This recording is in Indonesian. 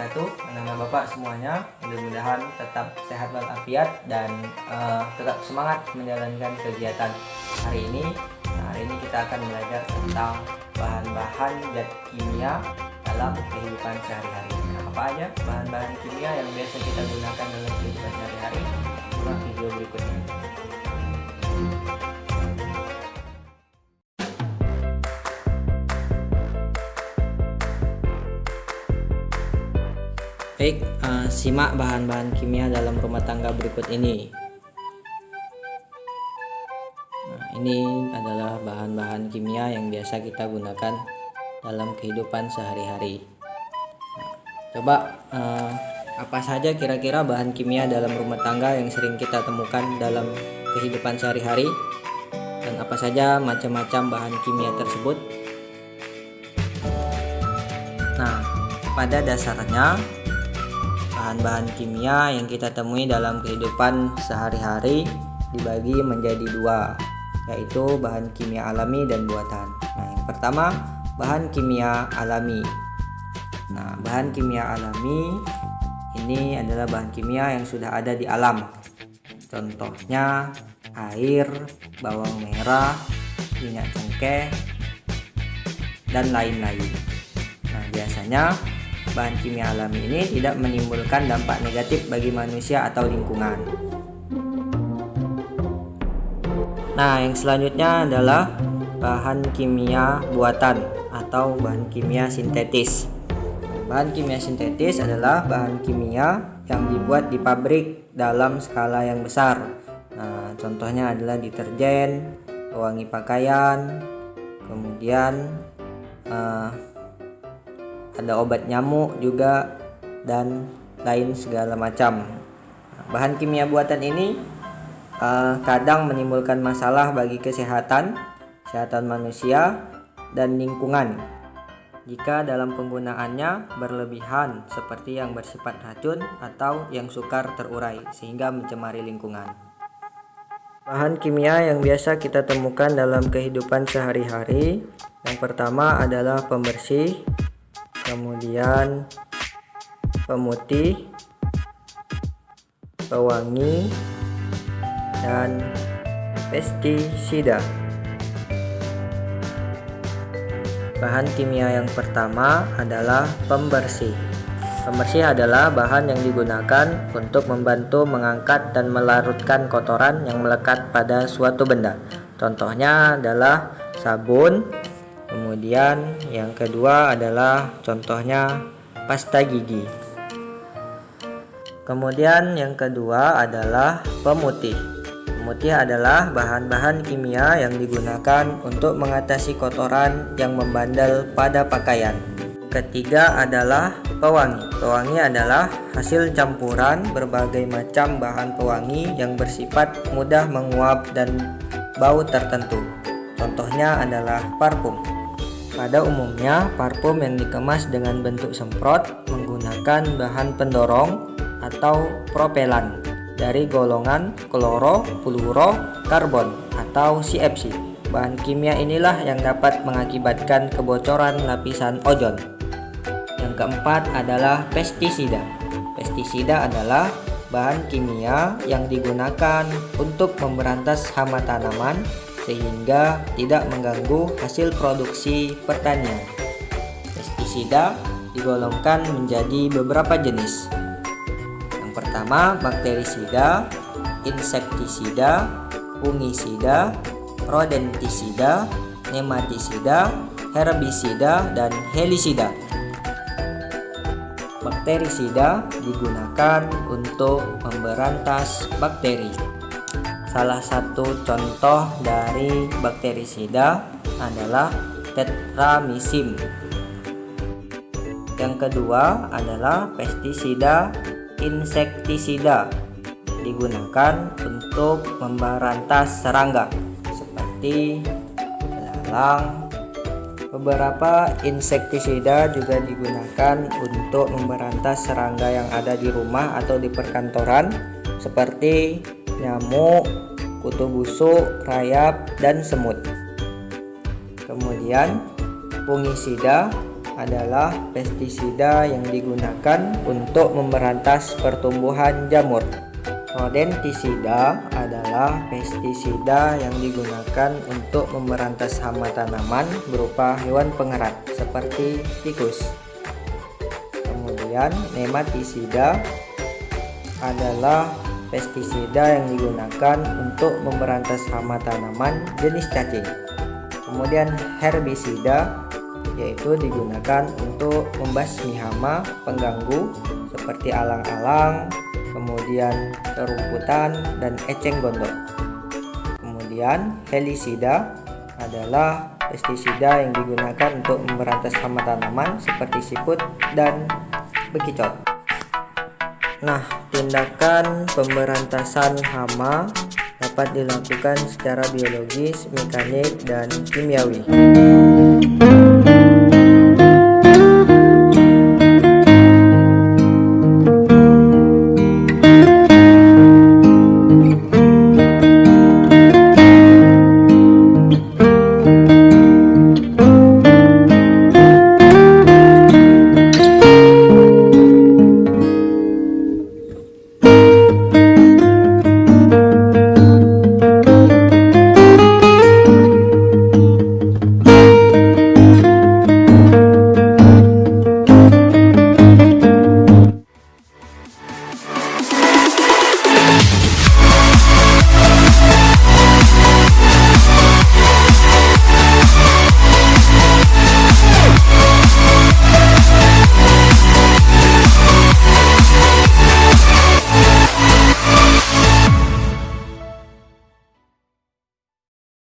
wabarakatuh. Nama Bapak semuanya, mudah-mudahan tetap sehat walafiat dan tetap semangat menjalankan kegiatan hari ini. Nah, hari ini kita akan belajar tentang bahan-bahan zat kimia dalam kehidupan sehari-hari. Nah, apa aja bahan-bahan kimia yang biasa kita gunakan dalam kehidupan sehari-hari? Simak video berikutnya. Baik, simak bahan-bahan kimia dalam rumah tangga berikut ini. Nah, ini adalah bahan-bahan kimia yang biasa kita gunakan dalam kehidupan sehari-hari. Nah, coba apa saja kira-kira bahan kimia dalam rumah tangga yang sering kita temukan dalam kehidupan sehari-hari, dan apa saja macam-macam bahan kimia tersebut? Nah, pada dasarnya bahan-bahan kimia yang kita temui dalam kehidupan sehari-hari dibagi menjadi dua, yaitu bahan kimia alami dan buatan. Nah, yang pertama bahan kimia alami. Nah, bahan kimia alami ini adalah bahan kimia yang sudah ada di alam. Contohnya air, bawang merah, minyak cengkeh, dan lain-lain. Nah, biasanya bahan kimia alami ini tidak menimbulkan dampak negatif bagi manusia atau lingkungan. Nah, yang selanjutnya adalah bahan kimia buatan atau bahan kimia sintetis. Bahan kimia sintetis adalah bahan kimia yang dibuat di pabrik dalam skala yang besar. Nah, contohnya adalah deterjen, pewangi pakaian, kemudian ada obat nyamuk juga, dan lain segala macam. Bahan kimia buatan ini kadang menimbulkan masalah bagi kesehatan manusia dan lingkungan jika dalam penggunaannya berlebihan, seperti yang bersifat racun atau yang sukar terurai sehingga mencemari lingkungan. Bahan kimia yang biasa kita temukan dalam kehidupan sehari-hari, yang pertama adalah pembersih, kemudian pemutih, pewangi, dan pestisida. Bahan kimia yang pertama adalah pembersih. Pembersih adalah bahan yang digunakan untuk membantu mengangkat dan melarutkan kotoran yang melekat pada suatu benda. Contohnya adalah sabun. Kemudian yang kedua adalah contohnya pasta gigi. Kemudian yang kedua adalah pemutih. Pemutih adalah bahan-bahan kimia yang digunakan untuk mengatasi kotoran yang membandel pada pakaian. Ketiga adalah pewangi. Pewangi adalah hasil campuran berbagai macam bahan pewangi yang bersifat mudah menguap dan bau tertentu. Contohnya adalah parfum. Pada umumnya, parfum yang dikemas dengan bentuk semprot menggunakan bahan pendorong atau propelan dari golongan klorofluorokarbon atau CFC. Bahan kimia inilah yang dapat mengakibatkan kebocoran lapisan ozon. Yang keempat adalah pestisida. Pestisida adalah bahan kimia yang digunakan untuk memberantas hama tanaman sehingga tidak mengganggu hasil produksi pertanian. Pestisida digolongkan menjadi beberapa jenis. Yang pertama, bakterisida, insektisida, fungisida, rodentisida, nematisida, herbisida, dan helisida. Bakterisida digunakan untuk memberantas bakteri. Salah satu contoh dari bakterisida adalah tetramycin. Yang kedua adalah pestisida insektisida, digunakan untuk memberantas serangga seperti belalang. Beberapa insektisida juga digunakan untuk memberantas serangga yang ada di rumah atau di perkantoran seperti nyamuk, kutu busuk, rayap, dan semut. Kemudian fungisida adalah pestisida yang digunakan untuk memberantas pertumbuhan jamur. Rodentisida adalah pestisida yang digunakan untuk memberantas hama tanaman berupa hewan pengerat seperti tikus. Kemudian nematisida adalah pestisida yang digunakan untuk memberantas hama tanaman jenis cacing. Kemudian herbisida yaitu digunakan untuk membasmi hama pengganggu seperti alang-alang, kemudian rerumputan dan eceng gondok. Kemudian helisida adalah pestisida yang digunakan untuk memberantas hama tanaman seperti siput dan bekicot. Nah, tindakan pemberantasan hama dapat dilakukan secara biologis, mekanik, dan kimiawi.